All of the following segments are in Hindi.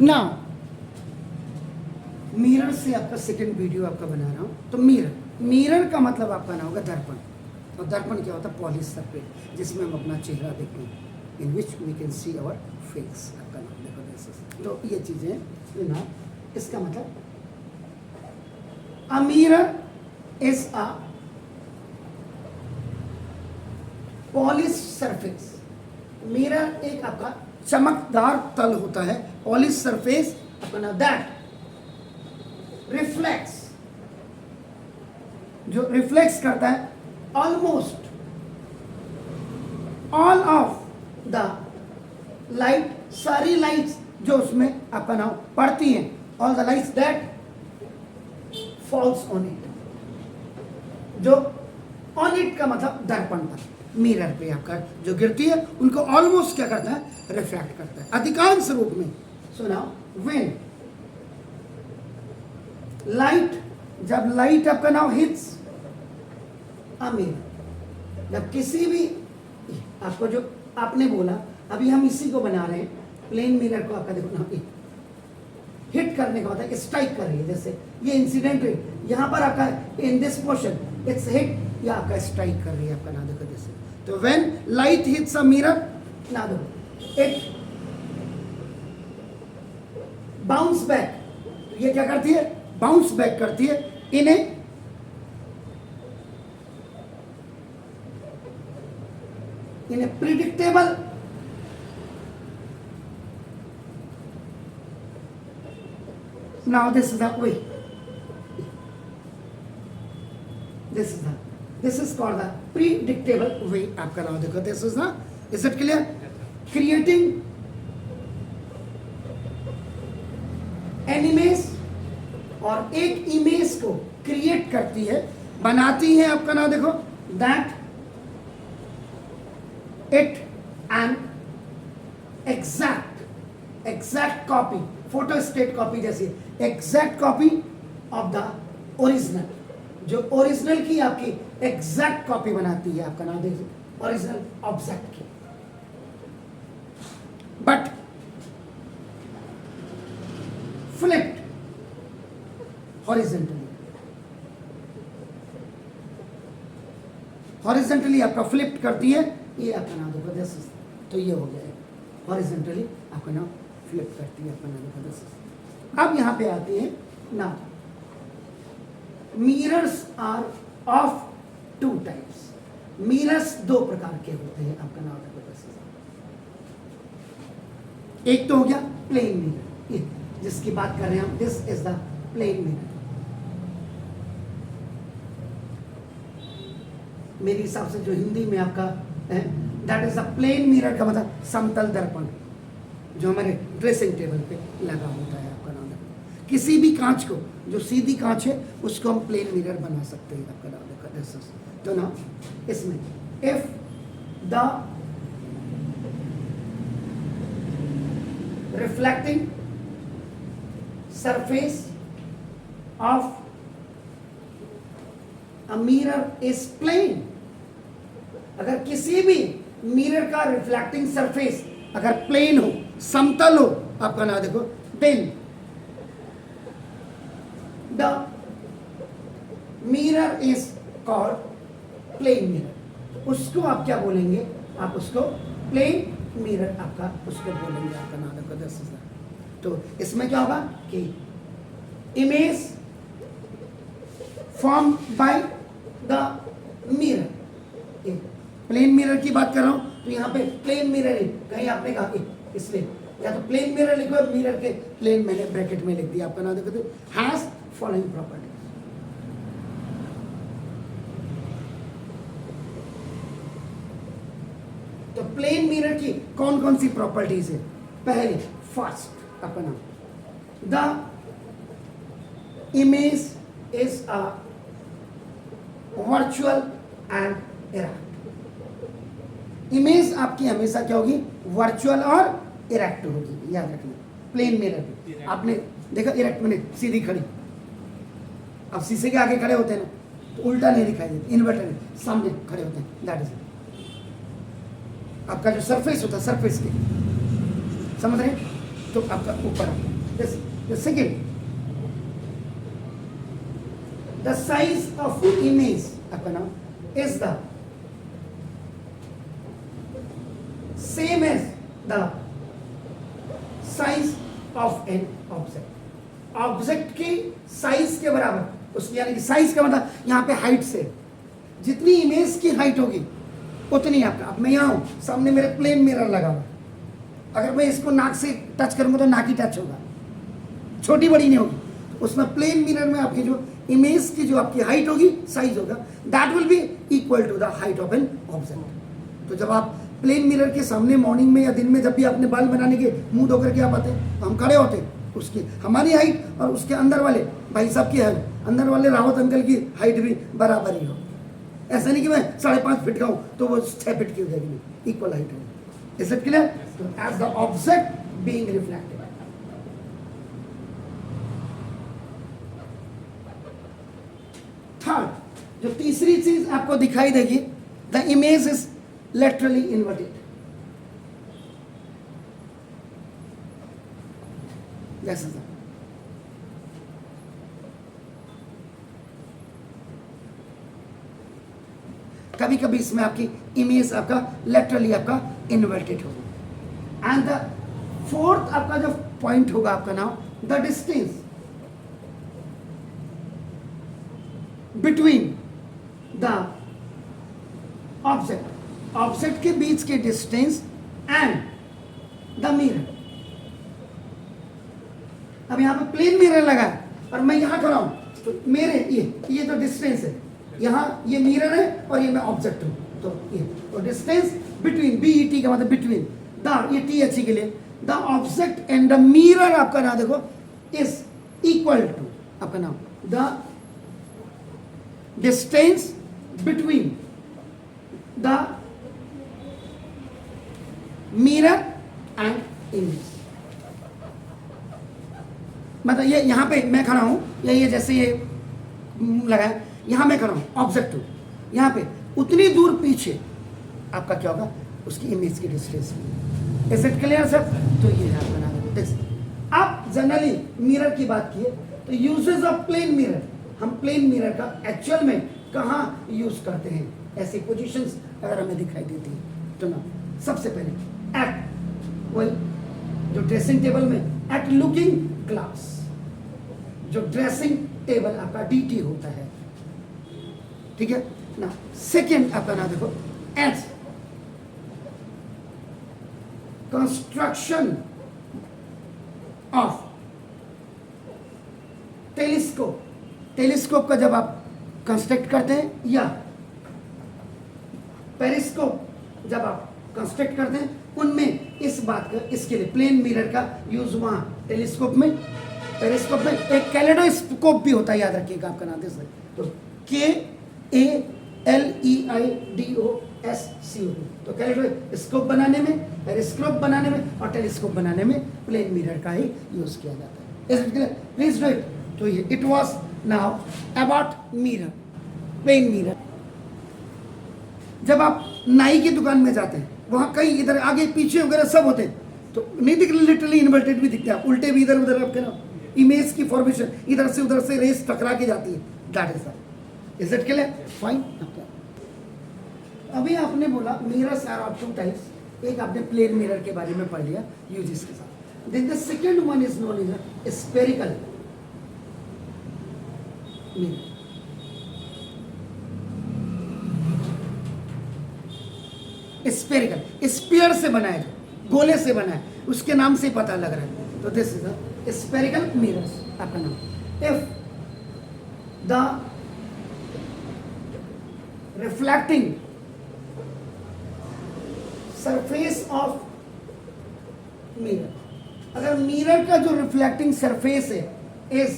ना मिरर से आपका सेकंड वीडियो आपका बना रहा हूँ। तो मिरर का मतलब आपका ना होगा दर्पण। और दर्पण क्या होता है? पॉलिश सरफेस जिसमें हम अपना चेहरा देखते हैं, in which we can see our face. आपका नाम देखो ऐसे। तो ये चीजें ना, इसका मतलब अ mirror is a polish surface. Mirror एक आपका चमकदार तल होता है, पॉलिश सरफेस आपका नाम, दैट रिफ्लेक्ट्स, जो रिफ्लेक्स करता है almost all of the light, सारी लाइट्स जो उसमें आपका नाम पड़ती हैं, all the lights that falls on it. जो ऑन इट का मतलब दर्पण पर, मिरर पे आपका जो गिरती है उनको ऑलमोस्ट क्या करता है? रिफ्लेक्ट करता है अधिकांश रूप में। सो नाउ व्हेन लाइट, जब लाइट आपका नाम हिट्स अ मिरर, जब किसी भी आपको जो आपने बोला, अभी हम इसी को बना रहे हैं, प्लेन मिरर को आपका देखो ना, हिट करने का होता है, स्ट्राइक कर रही है। जैसे ये इंसिडेंट है, यहां पर आपका in this portion it's hit, या आपका स्ट्राइक कर रही है आपका ना देखो जैसे। तो when light hits a mirror, ना देखो इट बाउंस बैक, ये क्या करती है? बाउंस बैक करती है इन ए predictable now this is the way, this is called the predictable way। आपका नाम देखो, this is the, is it clear? Creating an image, और एक इमेज को क्रिएट करती है, बनाती है आपका नाम देखो, that it an exact copy, photostat copy जैसी exact copy of the original, जो ओरिजिनल की आपकी एग्जैक्ट कॉपी बनाती है आपका नाम देखिए, ओरिजिनल ऑब्जेक्ट की। बट फ्लिप्ड हॉरिजेंटली आपका फ्लिप्ड करती है, ये आपका नाम देखो दिस। तो ये हो गया हॉरिजेंटली आपका नाम फ्लिप करती है आपका नाम देखो। अब यहां पे आती है ना, mirrors are of two types. Mirrors दो प्रकार के होते हैं आपका नाम देखो। एक तो हो गया प्लेन मिरर, जिसकी बात कर रहे हैं हम, this is the plane mirror. मेरे हिसाब से जो हिंदी में आपका है, that is a plane mirror का मतलब समतल दर्पण, जो हमारे ड्रेसिंग टेबल पे लगा होता है आपका नाम देखो। किसी भी कांच को, जो सीधी कांच है उसको हम प्लेन मिरर बना सकते हैं आपका नाम देखो। तो ना इसमें if the reflecting surface of a mirror is plane, अगर किसी भी मिरर का रिफ्लेक्टिंग सरफेस अगर प्लेन हो, समतल हो आपका नाम देखो, then the mirror is called plane mirror. उसको आप क्या बोलेंगे? आप उसको प्लेन मिरर आपका उसको बोलेंगे आपका नाम देखो 10,000। तो इसमें क्या होगा कि image form by the mirror, plane mirror की बात कर रहा हूं, तो यहाँ पे प्लेन मिरर है, कहीं आपने कहा इसलिए या तो प्लेन मिरर लिखो, मिरर के प्लेन मैंने ब्रैकेट में लिख दिया आपका नाम देखो, हैज फॉलोइंग प्रॉपर्टी। तो प्लेन मिरर की कौन कौन सी प्रॉपर्टीज है? पहले फर्स्ट आपका नाम, the image is a virtual and erect. Image आपकी हमेशा क्या होगी? वर्चुअल और इरेक्ट होगी, याद रखना। प्लेन मिरर भी आपने देखा इरेक्ट में सीधी खड़ी, अब शीशे के आगे खड़े होते हैं ना तो उल्टा नहीं दिखाई देती, इन्वर्टेड सामने खड़े होते हैं, दैट इज आपका जो सरफेस होता है, सरफेस के, समझ रहे हैं? तो आपका ऊपर the second the size of image आपका नाम is the same as the size of an object. Object की साइज के बराबर, उसकी यानी कि साइज का मतलब यहाँ पे हाइट से जितनी इमेज की हाइट होगी उतनी आपका। अब मैं यहाँ हूँ, सामने मेरे प्लेन मिरर लगा हुआ, अगर मैं इसको नाक से टच करूँगा तो नाक ही टच होगा, छोटी बड़ी नहीं होगी। उसमें प्लेन मिरर में आपकी जो इमेज की जो आपकी हाइट होगी, साइज होगा, that will be equal to the height of an object. तो जब आप प्लेन मिरर के सामने मॉर्निंग में या दिन में जब भी अपने बाल बनाने के मुंह धोकर के आप आते हैं, हम खड़े होते हैं, उसकी हमारी हाइट और उसके अंदर वाले भाई साहब की हाइट, अंदर वाले रावत अंकल की हाइट भी बराबर ही हो। ऐसा नहीं कि मैं 5.5 फीट का हूँ तो वो 6 फीट की हो जाएगी, इक्वल हाइट होगी। Is it clear? As the object being reflected. Third, जो तीसरी चीज आपको दिखाई देगी, the image is laterally inverted. This is it. कभी कभी इसमें आपकी इमेज आपका लेटरली आपका इन्वर्टेड होगा। एंड द फोर्थ आपका जो पॉइंट होगा आपका नाम the distance between the object, object के बीच के डिस्टेंस एंड द मिरर। अब यहां पे प्लेन मिरर लगा है और मैं यहां खड़ा हूं, तो मेरे ये जो डिस्टेंस है, यहां ये मिरर है और ये मैं ऑब्जेक्ट हूं, तो ये तो डिस्टेंस बिटवीन, BET का मतलब बिटवीन, द ये THE के लिए, the object and the mirror आपका नाम देखो इज इक्वल टू आपका नाम the distance between the mirror and image. मतलब ये यहां पे मैं खड़ा हूं, या ये जैसे ये लगा है, यहां मैं खड़ा हूं, ऑब्जेक्ट हूं, यहां पे उतनी दूर पीछे आपका क्या होगा, उसकी इमेज की distance. Is it clear sir? तो ये है बना दो। आप जनरली मिरर की बात किए तो यूजेस ऑफ प्लेन मिरर, हम प्लेन मिरर का एक्चुअल में कहां यूज करते हैं, ऐसी पोजीशंस अगर हमें दिखाई देती है तो ना, सबसे पहले एट, वही जो ड्रेसिंग टेबल में एट लुकिंग ग्लास, जो ड्रेसिंग टेबल आपका DT होता है, ठीक है ना। सेकेंड आपका ना देखो at construction of telescope, telescope का जब आप कंस्ट्रक्ट करते हैं, या पेरिस्कोप जब आप कंस्ट्रक्ट करते हैं, उनमें इस बात का, इसके लिए प्लेन मिरर का यूज वहां टेलीस्कोप में, पेरिस्कोप में। एक कैलेडोस्कोप भी होता है, याद रखिएगा आपका नाम से, तो KALEIDOSCOP, तो कैलेडोस्कोप बनाने में, पेरिस्कोप बनाने में और टेलीस्कोप बनाने में प्लेन मिरर का ही यूज किया जाता है। Is it clear? Please do it. तो ये it was now about mirror, plane mirror. जब आप नाई की दुकान में जाते हैं, वहां कई इधर आगे पीछे वगैरह सब होते हैं, तो नहीं दिख, लिटरली इन्वर्टेड भी दिखते हैं, उल्टे भी इधर उधर आपके ना, इमेज की फॉर्मेशन इधर से रेस टकरा के जाती है, that is that. Is it clear? Fine. अभी आपने बोला mirrors are of two types, एक आपने प्लेन मिरर के बारे में पढ़ लिया यूजेस के साथ। Then the second one is known as spherical mirror. Spherical, sphere से बना है, गोले से बना है, उसके नाम से पता लग रहा है, तो this is a spherical mirrors आपका नाम। If the reflecting surface of mirror, अगर मिरर का जो रिफ्लेक्टिंग सरफेस है इज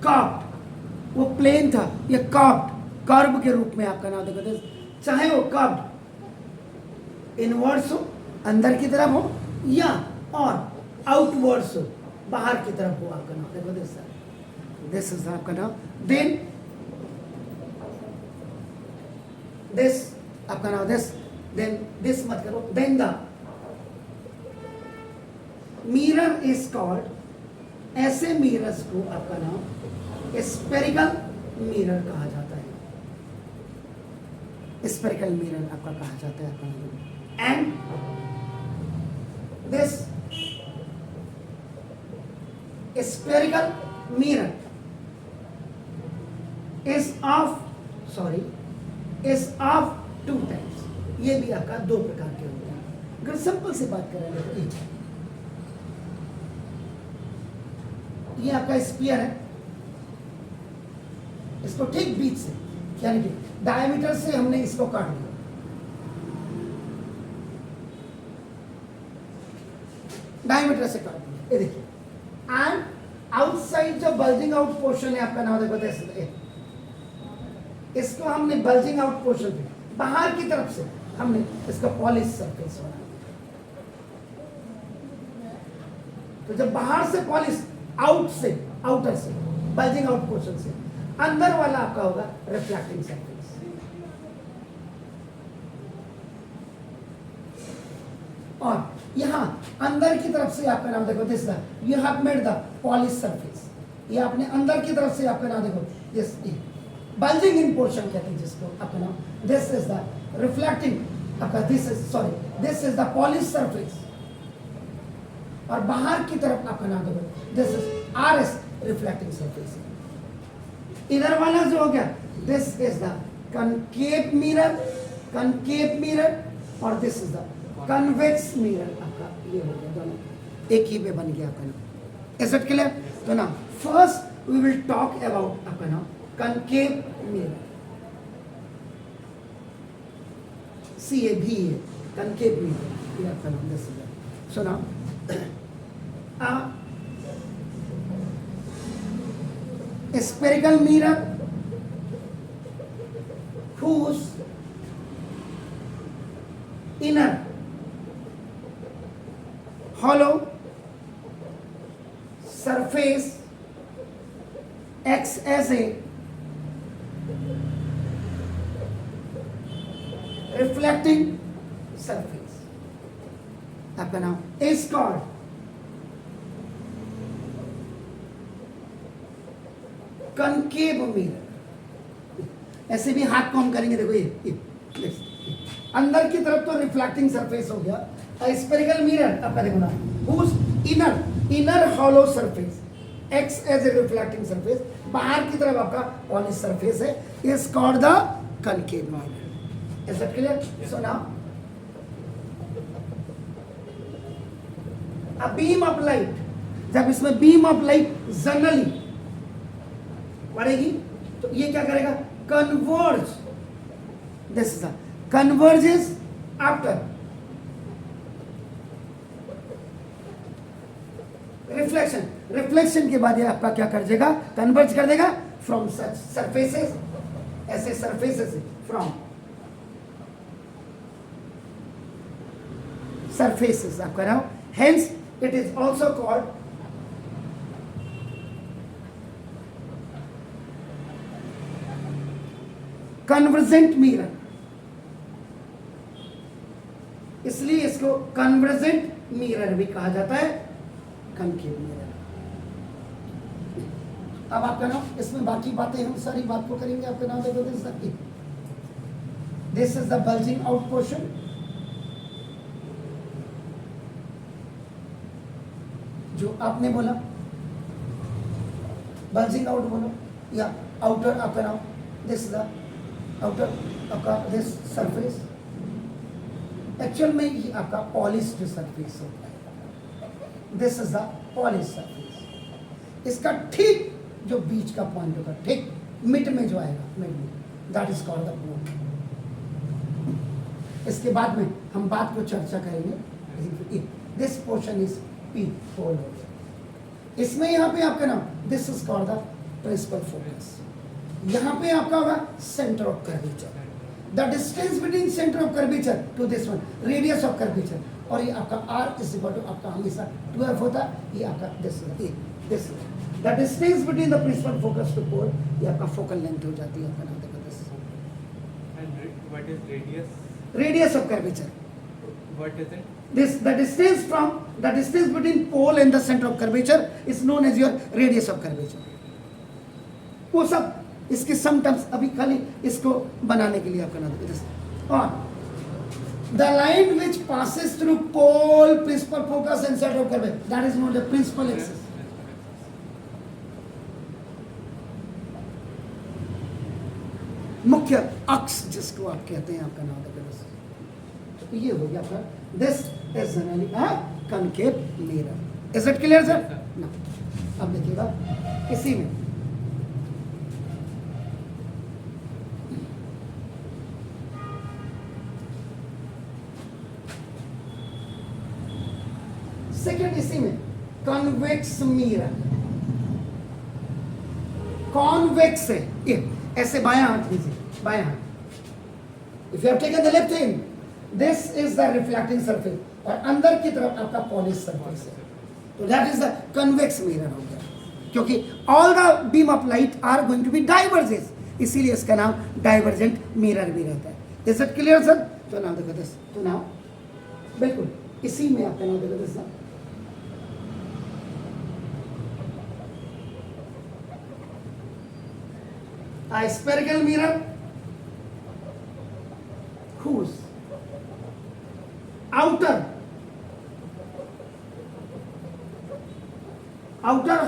कर्व्ड, वो प्लेन था, ये कर्व के रूप में आपका नाम देखो, चाहे वो कर्व इनवर्ड्स हो, अंदर की तरफ हो, या और आउटवर्ड्स हो, बाहर की तरफ हो, आपका नाम देखो, दिस इज आपका नाम। देन दिस आपका नाम, दिस, देन दिस मत करो, then the mirror is called, ऐसे मिरर्स को आपका नाम स्फेरिकल मिरर कहा जाता है। स्फेरिकल मिरर आपका कहा जाता है आपका नाम। And this spherical mirror is of two types। ये भी आपका दो प्रकार के होते हैं। अगर सिंपल से बात करें तो ये आपका स्फीयर है, इसको ठीक बीच से यानी कि डायमीटर से हमने इसको काट दिया, डायमीटर से काट दिया, ये देखिए। एंड आउटसाइड जो बल्जिंग आउट पोर्शन है आपका नाम देखो, इसको हमने बल्जिंग आउट पोर्शन पे बाहर की तरफ से हमने इसका पॉलिश सरफेस बना दिया। तो जब बाहर से पॉलिश, आउटर से बल्जिंग आउट पोर्शन से, अंदर वाला आपका होगा रिफ्लेक्टिंग सरफेस। और यहां अंदर की तरफ से आपका नाम देखो, this you have made the polish surface. ये आपने अंदर की तरफ से आपका नाम देखो, दिस बल्जिंग इन पोर्शन कहते हैं जिसको आपका नाम। दिस इज द रिफ्लेक्टिंग आपका, this is the polish surface. और बाहर की तरफ आपका नाम देखो, this is RS reflecting surface. इधर वाला जो हो गया, this is the concave mirror, और this is the convex mirror. आपका ये हो गया, दोनों एक ही पे बन गया आपका नाम। Is it clear? तो ना first we will talk about आपका नाम कनकेव मिरर। CAV है कनकेव मिरर, ये आपका नाम। This is so now spherical mirror whose inner hollow surface acts as a reflecting surface, आपका नाम is called कनकेव मिरर। ऐसे भी हाथ को हम करेंगे, देखो ये अंदर की तरफ तो रिफ्लेक्टिंग सरफेस हो गया। स्फेरिकल मिरर आपका देखो ना, whose inner hollow surface acts as a reflecting surface, बाहर की तरफ आपका पॉलिश सरफेस है, is called the concave mirror। Is that clear? So now a beam of light, जब इसमें beam of light जनरली पड़ेगी तो ये क्या करेगा, converge. This is converges after reflection के बाद ये आपका क्या कर देगा, कन्वर्ज कर देगा फ्रॉम सच सरफेसेस, ऐसे सरफेसेस फ्रॉम सरफेसेस आपका नाम। Hence it is also called convergent mirror. इसलिए इसको कन्वर्जेंट मिरर भी कहा जाता है, कनकेव मिरर। अब आपका नाम, इसमें बाकी बातें हम सारी बात को करेंगे। आपका नाम देखो, this is the bulging out portion. जो आपने बोला बल्जिंग आउट बोलो या आउटर, आपका नाम दिस इज द आउटर आपका दिस सरफेस। एक्चुअल में ये आपका पॉलिश्ड सरफेस होता है। This is the polish surface. इसका ठीक जो बीच का पॉइंट होगा, ठीक मिड में जो आएगा, मिड में, that is called the pole. इसके बाद में हम बात को चर्चा करेंगे। This portion is P pole. इसमें यहाँ पे आपका नाम, this is called the principal focus. यहाँ पे आपका होगा centre of curvature. The distance between centre of curvature to this one, radius of curvature. और ये आपका R इज इक्वल टू आपका हमेशा 12 होता है। ये आपका this the distance between the principal focus to pole, ये आपका फोकल लेंथ हो जाती है। आपका नाम देखो, this And what is radius? Radius of curvature. What is it? This the distance between pole and the center of curvature is known as your radius of curvature. वो सब इसके सम टर्म्स अभी खाली इसको बनाने के लिए आपका नाम है. और the line which passes through pole, principal focus and center of curvature, that is known as the principal axis. मुख्य अक्ष जिसको आप कहते हैं आपका नाम है. तो ये हो गया आपका. This is generally a concave mirror. Is it clear sir? ना. अब देखिएगा इसी में सेकेंड, इसी में कॉन्वेक्स मिरर. कॉन्वेक्स है ये. ऐसे बायां हाथ लीजिए, बायां हाथ. If you have taken the left hand, this is the reflecting surface और अंदर की तरफ आपका पॉलिश सरफेस है. तो that is the convex mirror हो गया. क्योंकि all the beam of light are going to be divergence, इसीलिए इसका नाम डाइवर्जेंट मिरर भी रहता है. Is it clear sir? तो नाम देखो दिस. तो नाम बिल्कुल इसी में आपका नाम देखो this. A spherical mirror whose outer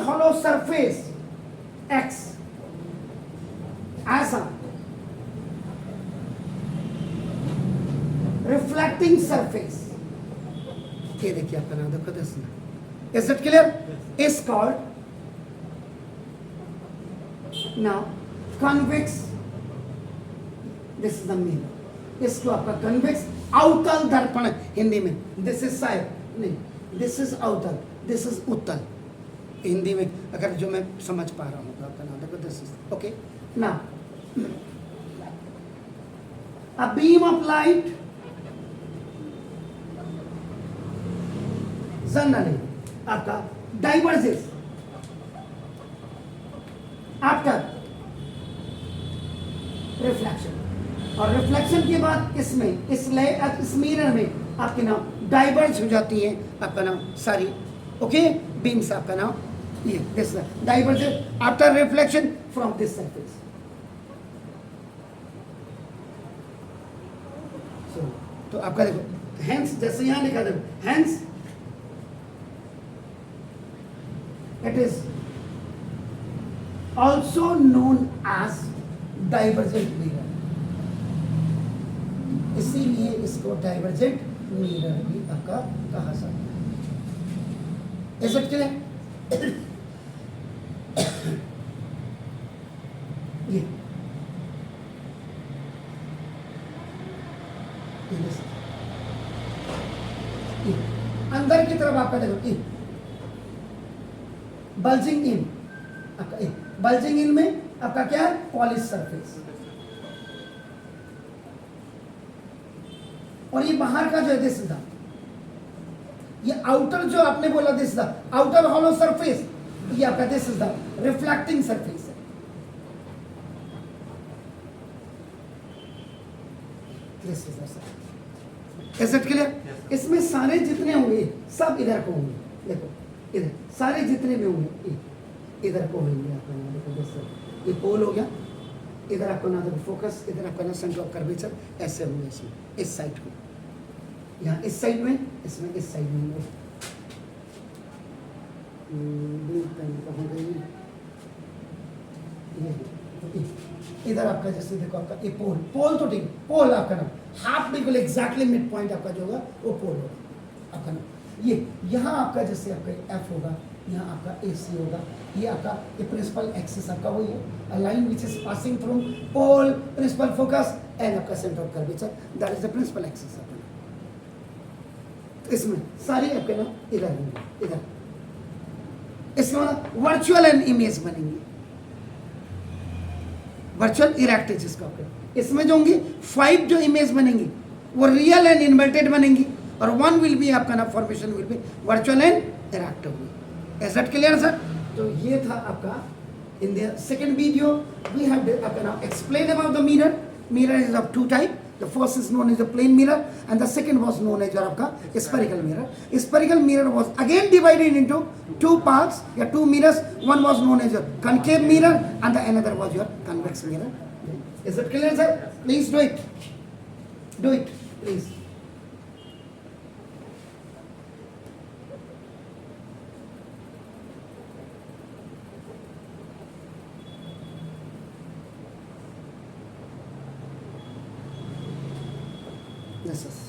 hollow surface acts as a reflecting surface. ये देखिए आपका नाम देखो this. Is it clear? Is called now convex. This is the mirror. इसको आपका कन्वेक्स अवतल दर्पण हिंदी में. दिस इज साइड नहीं, दिस इज अवतल, दिस इज उत्तल हिंदी में, अगर जो मैं समझ पा रहा हूँ तो आपका नाम देखो this is okay. Now a beam of light generally आपका डाइवर्जेस आफ्टर रिफ्लेक्शन. और रिफ्लेक्शन के बाद इसमें इस मिरर में आपके नाम डाइवर्ज हो जाती है आपका नाम सारी ओके बीम्स. आपका नाम ये this diverge after reflection from this surface. तो आपका देखो हेंस जैसे यहां लिखा देखो hence it is also known as divergent mirror. इसीलिए इसको डाइवर्जेंट मिरर भी आपका कहा जाता है. ऐसा क्यों है? ये अंदर की तरफ आपका देखो बल्जिंग इन. आपका बल्जिंग इन में आपका क्या है? Polish surface. और ये बाहर का जो है दिस इज द, ये आउटर जो आपने बोला this the outer hollow surface, ये आपका this is the reflecting surface है. This is the. Is it clear? इसमें सारे जितने होंगे सब इधर को होंगे. देखो इधर सारे जितने भी होंगे इधर को होंगे. आपका नाम देखो दिस, ये पोल हो गया. इधर आपको ना देखो फोकस, इधर आपका ना सेंटर ऑफ कर्वेचर. ऐसे होंगे इसमें, इस साइड को यहाँ इस साइड में, इसमें इस साइड में होंगे. इधर आपका जैसे देखो आपका ये पोल तो ठीक, पोल आपका नाम हाफ बिल्कुल एग्जैक्टली मिड पॉइंट आपका जो होगा वो पोल होगा आपका नाम. ये यहाँ आपका जैसे आपका एफ होगा, यहाँ आपका ए सी होगा. ये आपका ये प्रिंसिपल एक्सिस आपका वही है, a line which is passing from pole, principal focus and आपका centre of curvature. That is the principal axis आपका. इसमें सारी आपके नाम इधर होंगे, इधर. इसमें मतलब वर्चुअल एंड इमेज बनेंगी, वर्चुअल इरेक्ट जिसको आपके. इसमें जो होंगी 5 जो इमेज बनेंगी वो रियल एंड इन्वर्टेड बनेंगी, और 1 विल बी आपका ना formation will be virtual and erect होगी. Is that clear sir? तो ये था आपका in the second video we have आपका नाम explain about the mirror. mirror is of two type. The first is known as a plane mirror, and the second was known as your आपका spherical mirror. Spherical mirror was again divided into two parts, yeah, two mirrors. One was known as your concave mirror, and the another was your convex mirror. Is it clear, sir? Please do it. Do it, please. Yes, yes.